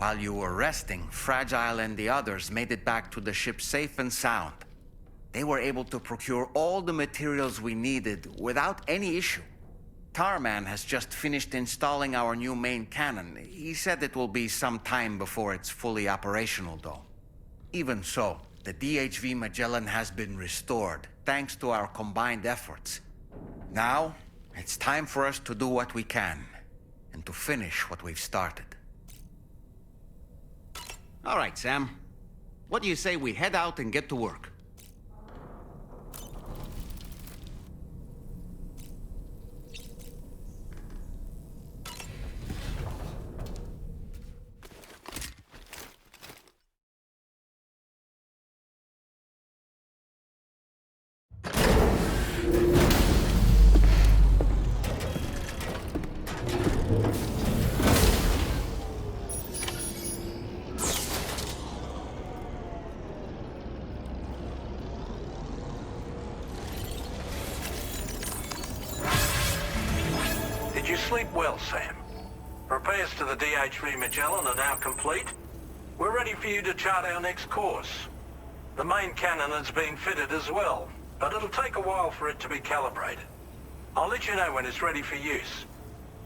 While you were resting, Fragile and the others made it back to the ship safe and sound. They were able to procure all the materials we needed without any issue. Tarman has just finished installing our new main cannon. He said it will be some time before it's fully operational, though. Even so, the DHV Magellan has been restored, thanks to our combined efforts. Now, it's time for us to do what we can, and to finish what we've started. All right, Sam. What do you say we head out and get to work? Did you sleep well, Sam? Repairs to the DHV Magellan are now complete. We're ready for you to chart our next course. The main cannon has been fitted as well, but it'll take a while for it to be calibrated. I'll let you know when it's ready for use.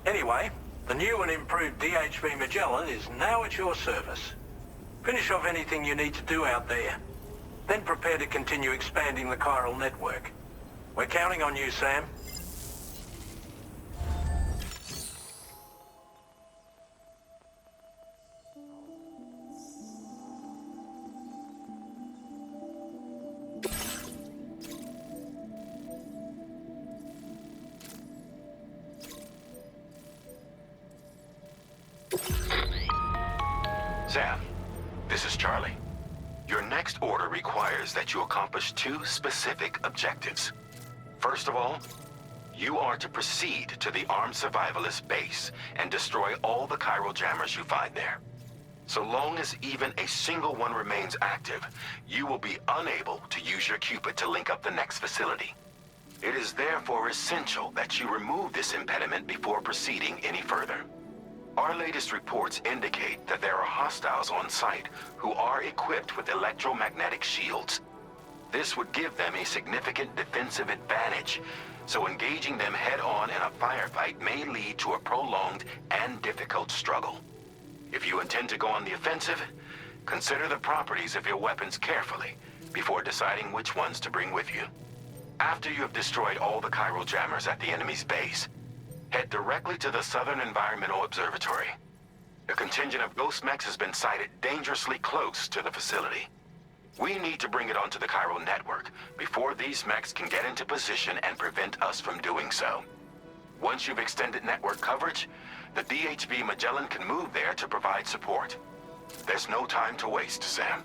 Anyway, the new and improved DHV Magellan is now at your service. Finish off anything you need to do out there. Then prepare to continue expanding the chiral network. We're counting on you, Sam. Sam, this is Charlie. Your next order requires that you accomplish two specific objectives. First of all, you are to proceed to the armed survivalist base and destroy all the chiral jammers you find there. So long as even a single one remains active, you will be unable to use your Cupid to link up the next facility. It is therefore essential that you remove this impediment before proceeding any further. Our latest reports indicate that there are hostiles on site who are equipped with electromagnetic shields. This would give them a significant defensive advantage, so engaging them head-on in a firefight may lead to a prolonged and difficult struggle. If you intend to go on the offensive, consider the properties of your weapons carefully before deciding which ones to bring with you. After you have destroyed all the chiral jammers at the enemy's base, head directly to the Southern Environmental Observatory. A contingent of ghost mechs has been sighted dangerously close to the facility. We need to bring it onto the chiral network before these mechs can get into position and prevent us from doing so. Once you've extended network coverage, the DHV Magellan can move there to provide support. There's no time to waste, Sam.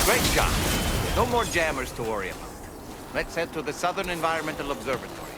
Great job. No more jammers to worry about. Let's head to the Southern Environmental Observatory.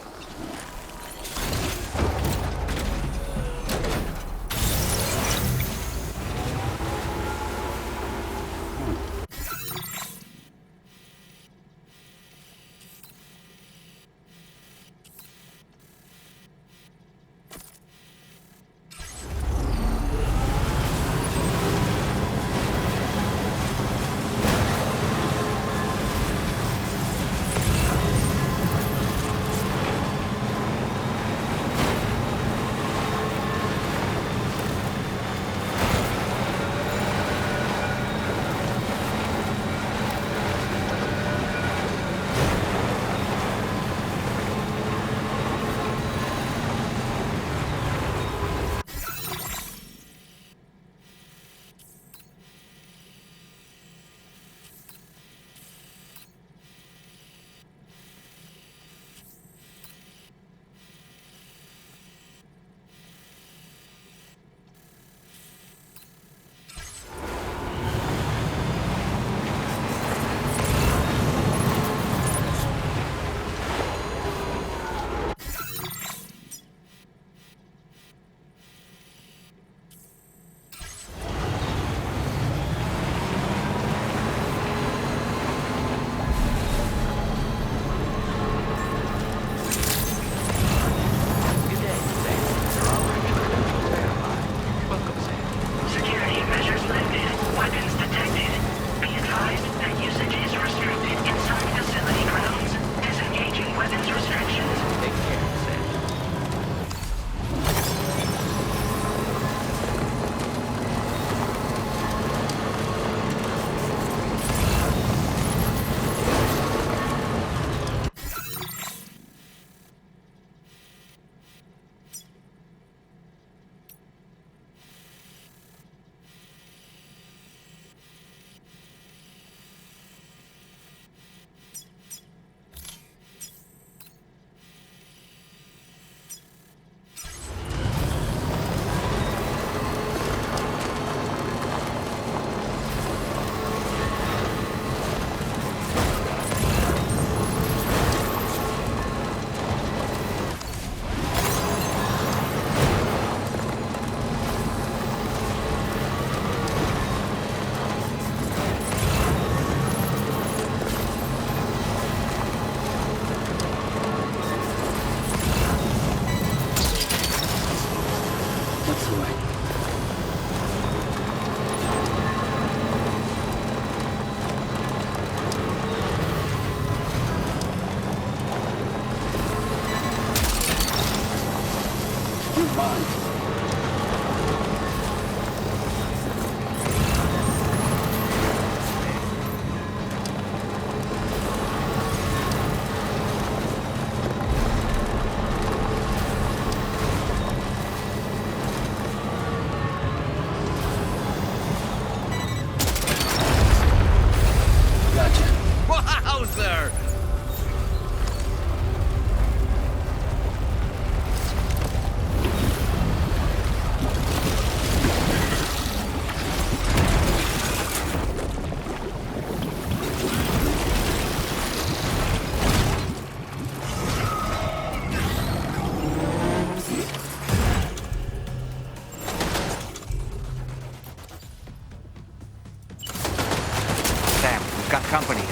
Company.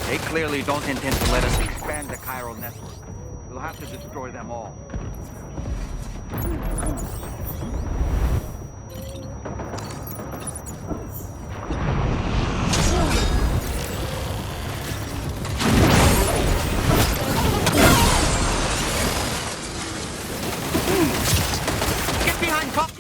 They clearly don't intend to let us expand the chiral network. We'll have to destroy them all. Get behind cover!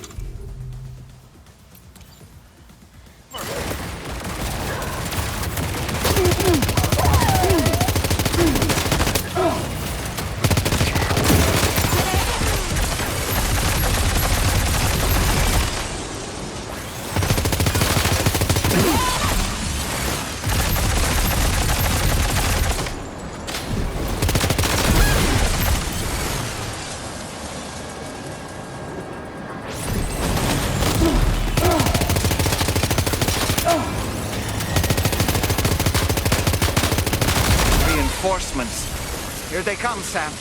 reinforcements. Here they come, Sam.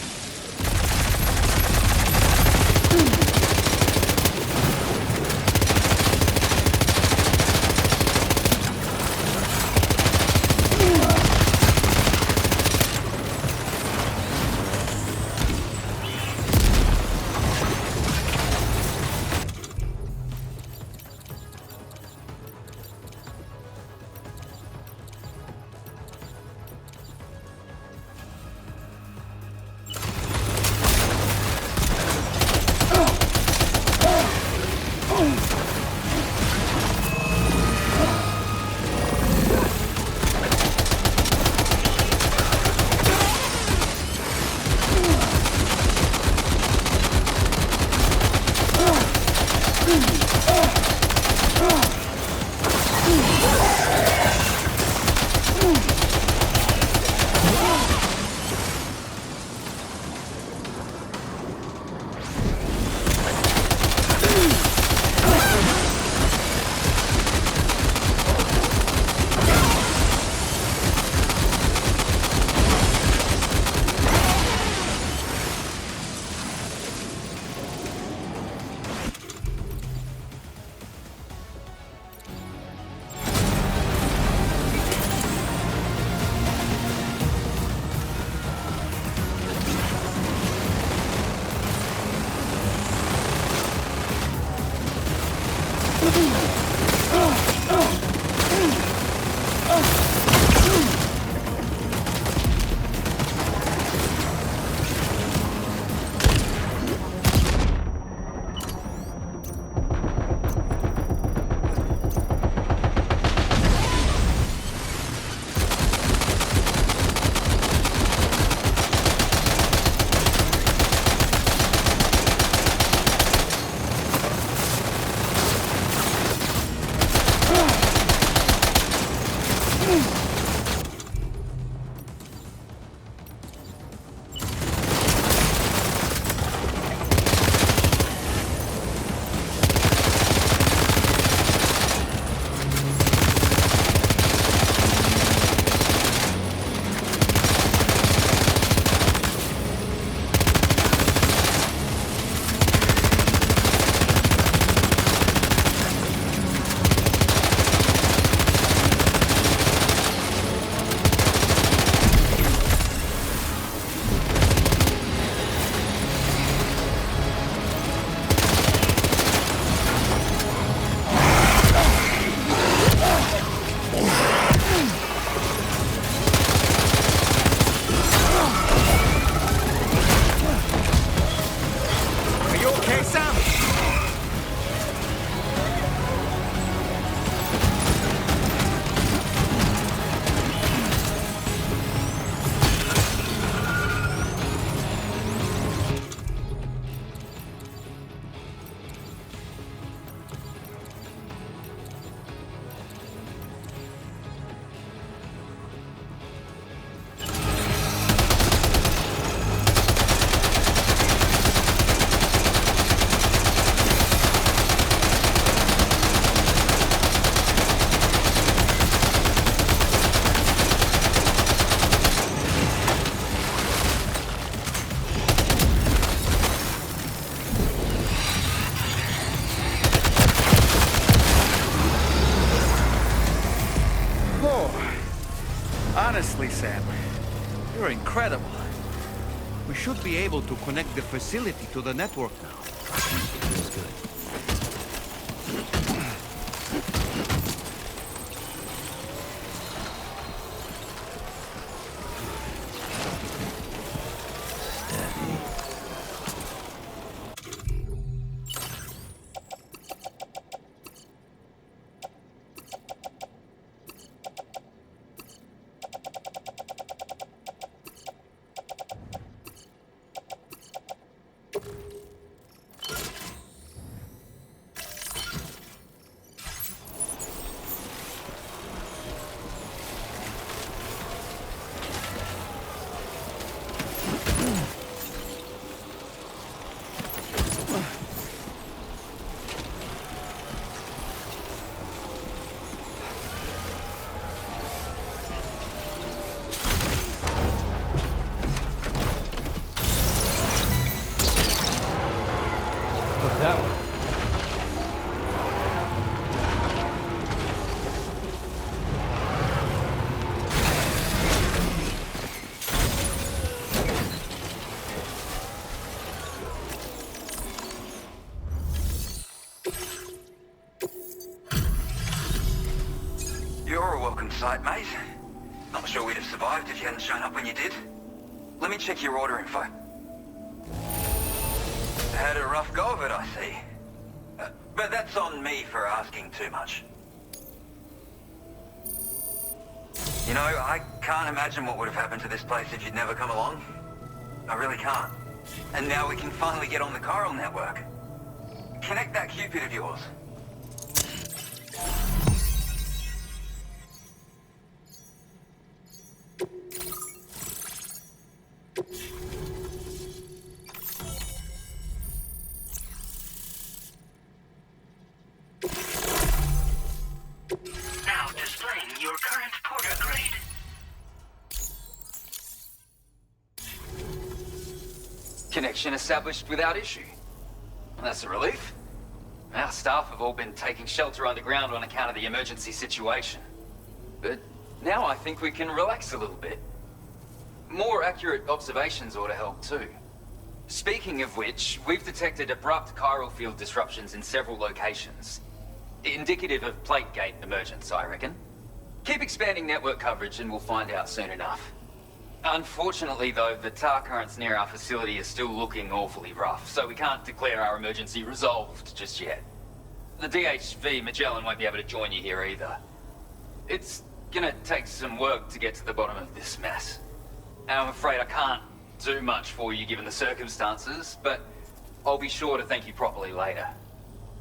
Honestly, Sam, you're incredible. We should be able to connect the facility to the network now. Feels good. late, mate. Not sure we'd have survived if you hadn't shown up when you did. Let me check your order info. Had a rough go of it, I see. But that's on me for asking too much. You know, I can't imagine what would have happened to this place if you'd never come along. I really can't. And now we can finally get on the chiral network. Connect that Cupid of yours. Now displaying your current porter grade. Connection established without issue. That's a relief. Our staff have all been taking shelter underground on account of the emergency situation. But now I think we can relax a little bit. More accurate observations ought to help too. Speaking of which, we've detected abrupt chiral field disruptions in several locations. Indicative of plate gate emergence, I reckon. Keep expanding network coverage and we'll find out soon enough. Unfortunately though, the tar currents near our facility are still looking awfully rough, so we can't declare our emergency resolved just yet. The DHV Magellan won't be able to join you here either. It's gonna take some work to get to the bottom of this mess. And I'm afraid I can't do much for you given the circumstances, but I'll be sure to thank you properly later.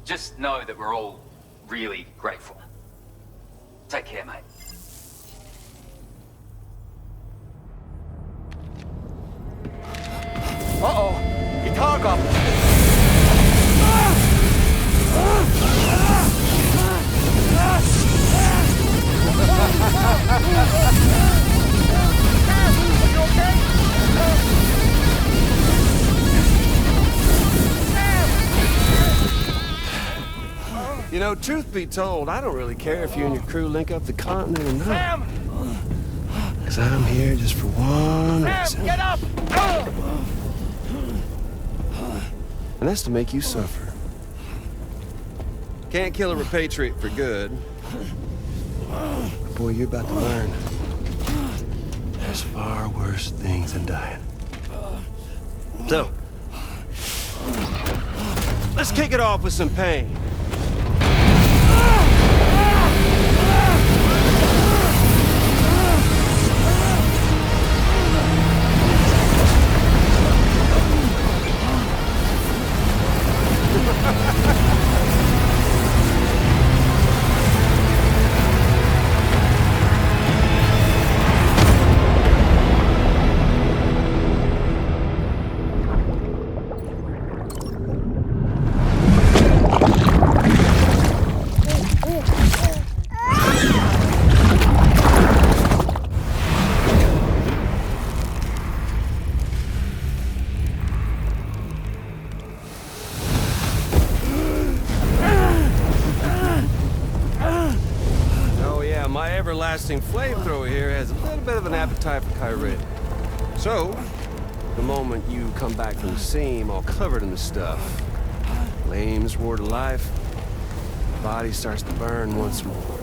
Just know that we're all really grateful. Take care, mate. Uh-oh! Itargum! You know, truth be told, I don't really care if you and your crew link up the continent or not. Sam! Because I'm here just for one reason. Sam, get up! And that's to make you suffer. Can't kill a repatriate for good. But boy, you're about to learn. There's far worse things than dying. So, let's kick it off with some pain. Everlasting flamethrower here has a little bit of an appetite for Kyrie. So, the moment you come back from the seam all covered in the stuff, flames roar to life, the body starts to burn once more.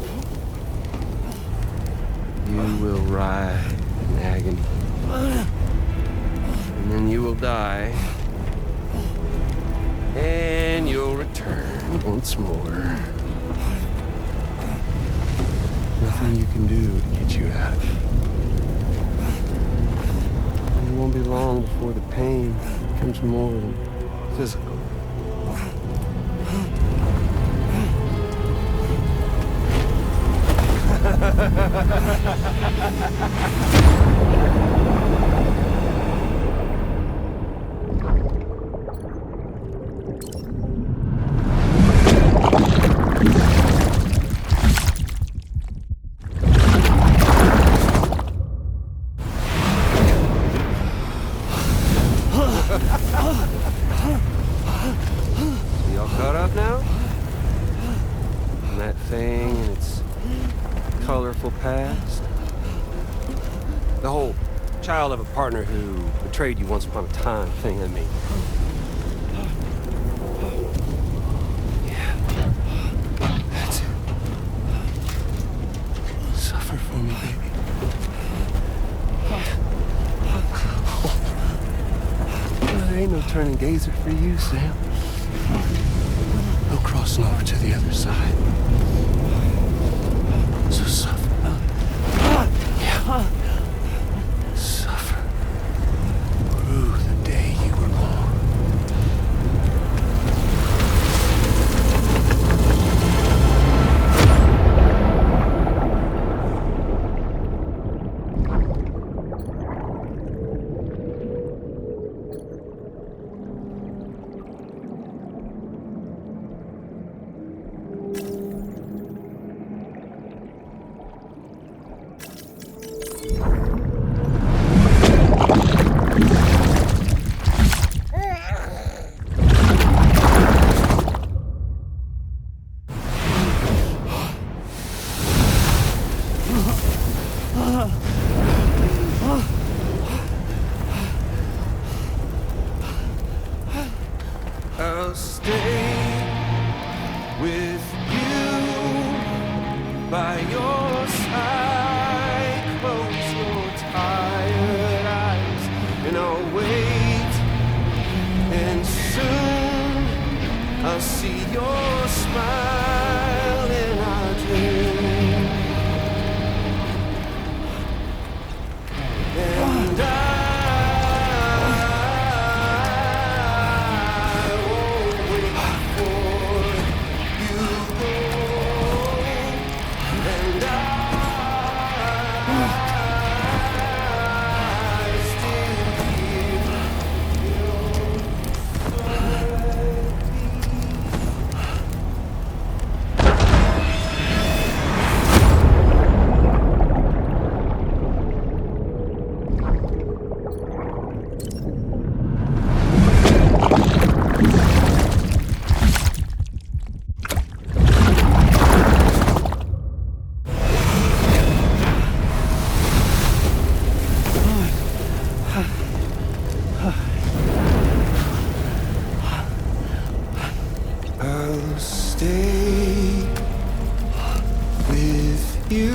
You will writhe in agony. And then you will die. And you'll return once more. Nothing you can do to get you out of it. And it won't be long before the pain becomes more than physical. Y'all caught up now? And that thing and its colorful past? The whole child of a partner who betrayed you once upon a time thing, I mean. Yeah. That's it. Suffer for me, baby. There ain't no turning gazer for you, Sam. No crossing over to the other side. So suffer. Yeah. Suffer. Through the day you were born. I'll stay with you by your side. Close your tired eyes and I'll wait. And soon I'll see your smile in our dream. And I'll stay with you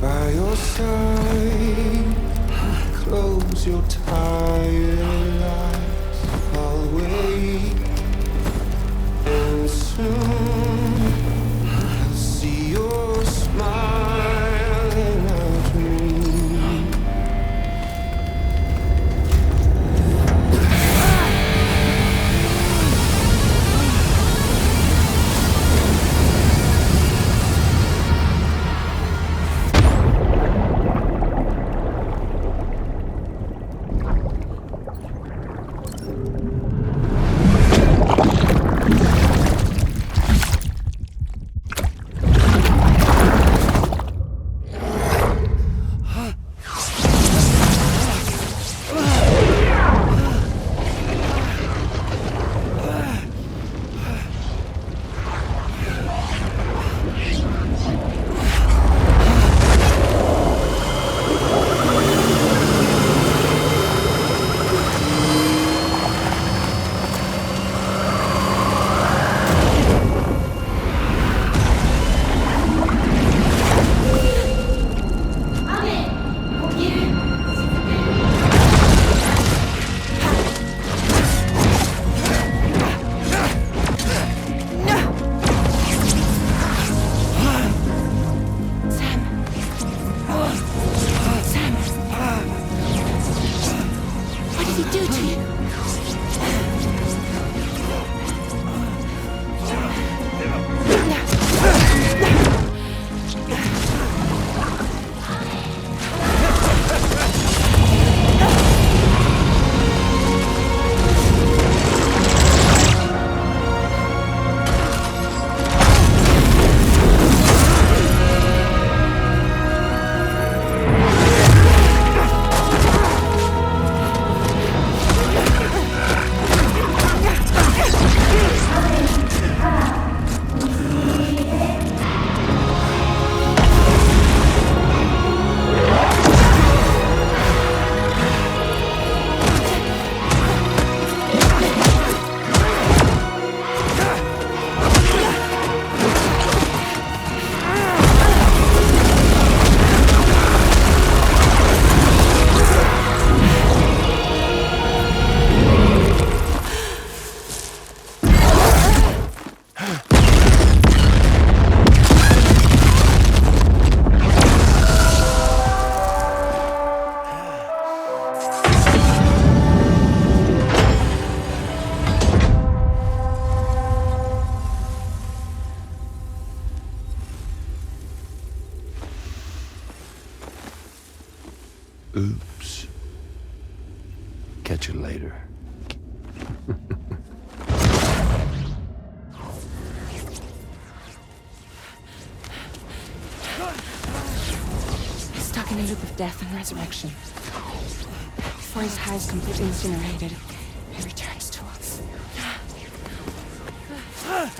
by your side. Close your tired eyes. I'll wait, and soon I'll see your smile in our dream. Oops. Catch you later. He's stuck in a loop of death and resurrection. Before his hair is completely incinerated, he returns to us.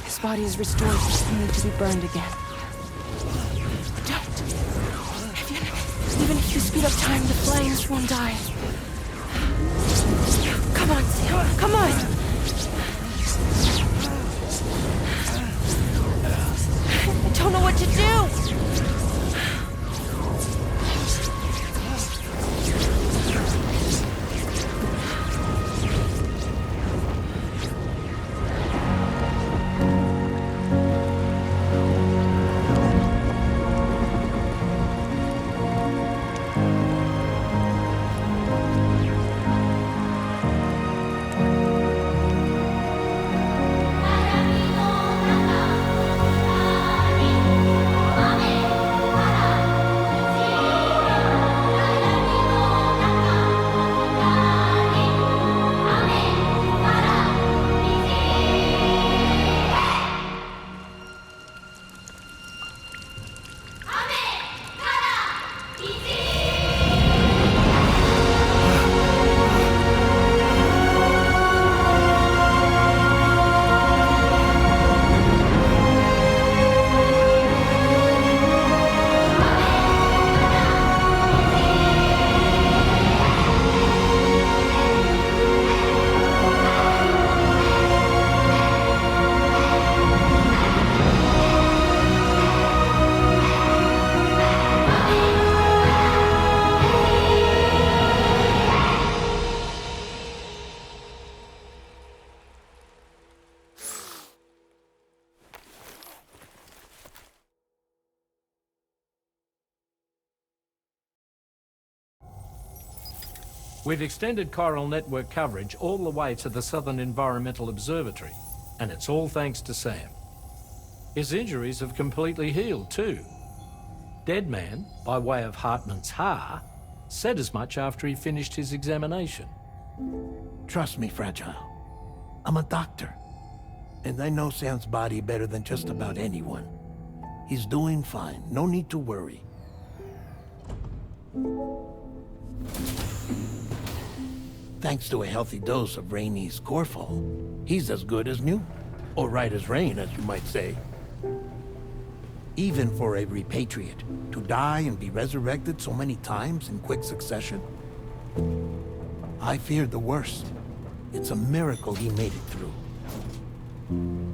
His body is restored, only to be burned again. Don't. Even if you speed up time, the flames won't die. Come on, Sam. Come on. I don't know what to do. We've extended chiral network coverage all the way to the Southern Environmental Observatory, and it's all thanks to Sam. His injuries have completely healed too. Deadman, by way of Hartman's Ha, said as much after he finished his examination. Trust me, Fragile. I'm a doctor, and I know Sam's body better than just about anyone. He's doing fine. No need to worry. Thanks to a healthy dose of Rainey's Corfol, he's as good as new. Or right as rain, as you might say. Even for a repatriate, to die and be resurrected so many times in quick succession, I feared the worst. It's a miracle he made it through.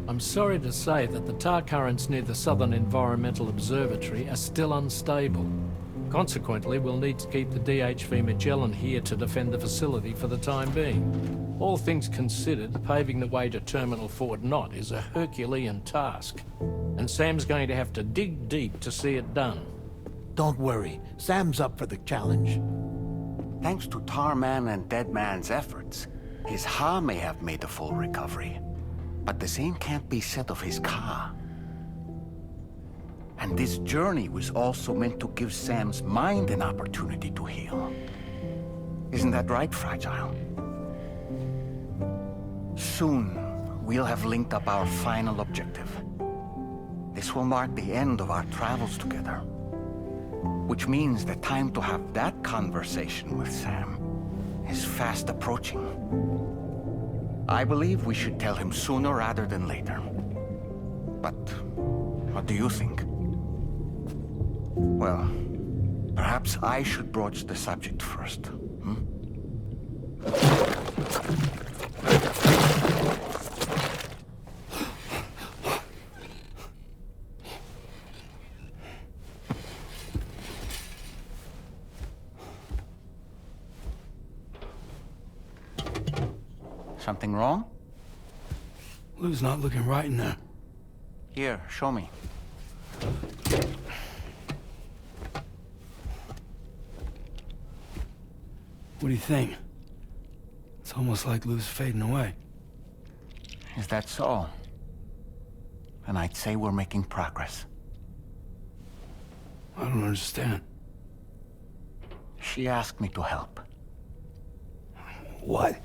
I'm sorry to say that the tar currents near the Southern Environmental Observatory are still unstable. Consequently, we'll need to keep the DHV Magellan here to defend the facility for the time being. All things considered, paving the way to Terminal Fort Knott is a Herculean task, and Sam's going to have to dig deep to see it done. Don't worry, Sam's up for the challenge. Thanks to Tarman and Deadman's efforts, his Ha may have made a full recovery. But the same can't be said of his Ka. And this journey was also meant to give Sam's mind an opportunity to heal. Isn't that right, Fragile? Soon, we'll have linked up our final objective. This will mark the end of our travels together. Which means the time to have that conversation with Sam is fast approaching. I believe we should tell him sooner rather than later. But what do you think? Well, perhaps I should broach the subject first, hmm? Something wrong? Lou's not looking right in there. Here, show me. What do you think? It's almost like Lou's fading away. Is that so? And I'd say we're making progress. I don't understand. She asked me to help. What?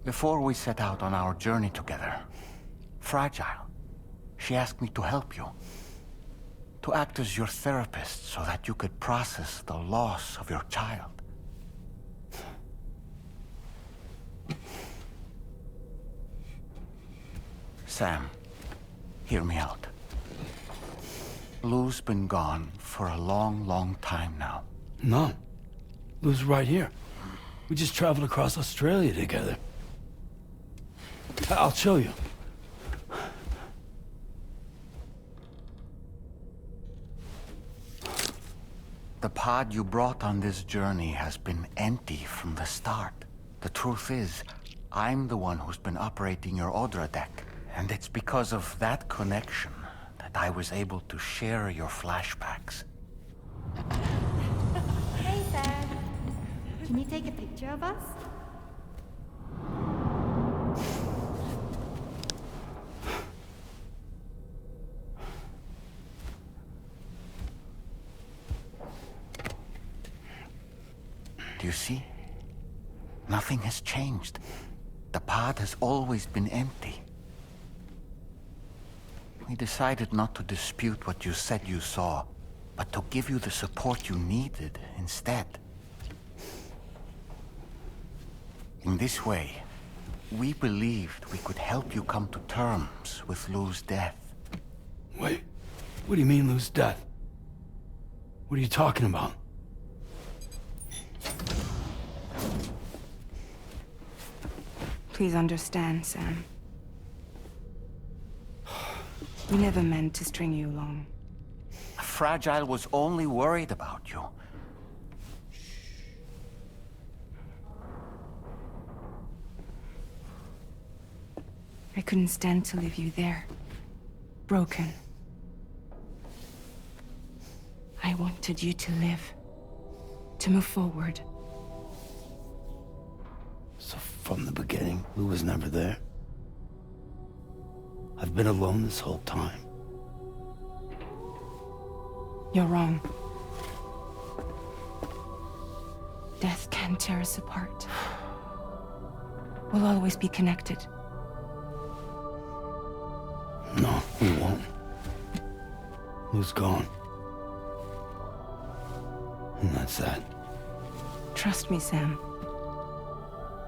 Before we set out on our journey together, Fragile, she asked me to help you. To act as your therapist so that you could process the loss of your child. Sam, hear me out. Lou's been gone for a long, long time now. No. Lou's right here. We just traveled across Australia together. I'll show you. The pod you brought on this journey has been empty from the start. The truth is, I'm the one who's been operating your Odra deck. And it's because of that connection that I was able to share your flashbacks. Hey, Sam. Can you take a picture of us? Do you see? Nothing has changed. The pod has always been empty. We decided not to dispute what you said you saw, but to give you the support you needed instead. In this way, we believed we could help you come to terms with Lou's death. Wait, what do you mean Lou's death? What are you talking about? Please understand, Sam. We never meant to string you along. Fragile was only worried about you. I couldn't stand to leave you there, broken. I wanted you to live, to move forward. So from the beginning, Lou was never there? I've been alone this whole time. You're wrong. Death can tear us apart. We'll always be connected. No, we won't. Lou's gone. And that's that. Trust me, Sam.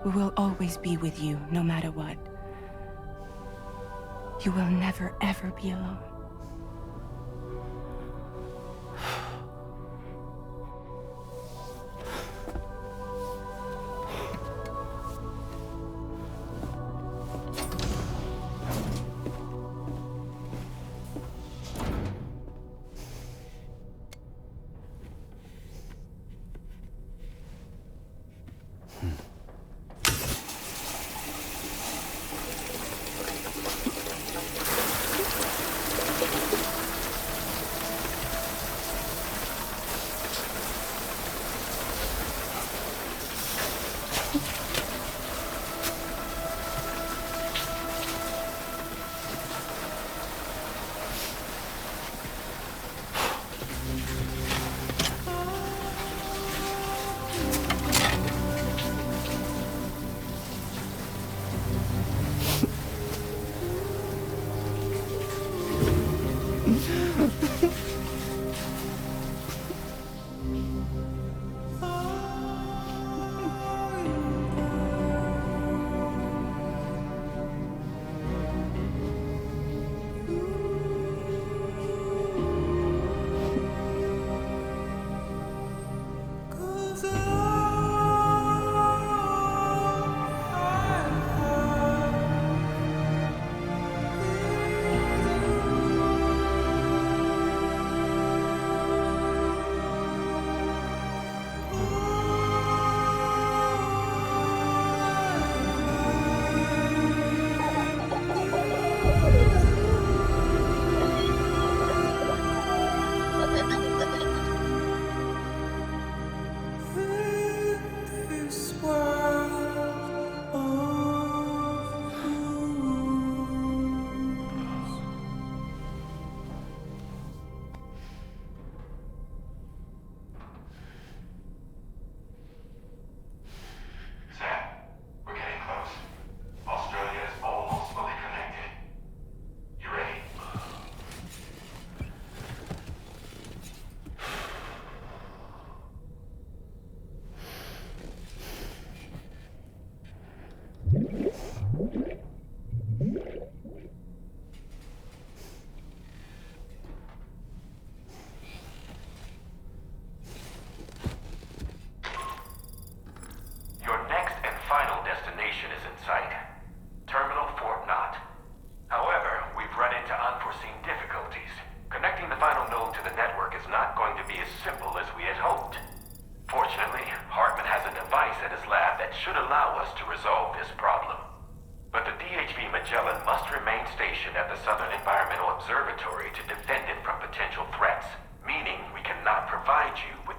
We will always be with you, no matter what. You will never, ever be alone.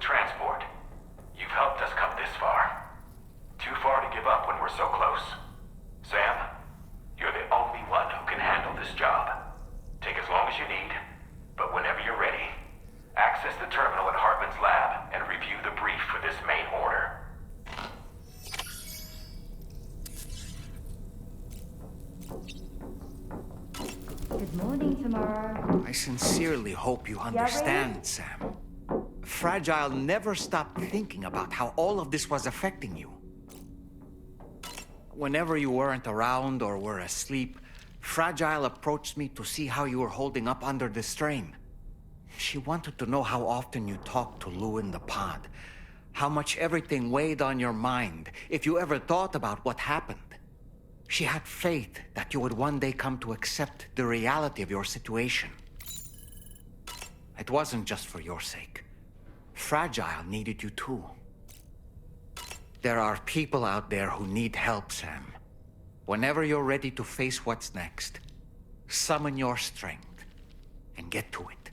with transport. You've helped us come this far. Too far to give up when we're so close. Sam, you're the only one who can handle this job. Take as long as you need, but whenever you're ready, access the terminal at Hartman's lab and review the brief for this main order. Good morning, tomorrow. I sincerely hope you understand, Sam. Fragile never stopped thinking about how all of this was affecting you. Whenever you weren't around or were asleep, Fragile approached me to see how you were holding up under the strain. She wanted to know how often you talked to Lou in the pod, how much everything weighed on your mind, if you ever thought about what happened. She had faith that you would one day come to accept the reality of your situation. It wasn't just for your sake. Fragile needed you too. There are people out there who need help, Sam. Whenever you're ready to face what's next, summon your strength and get to it.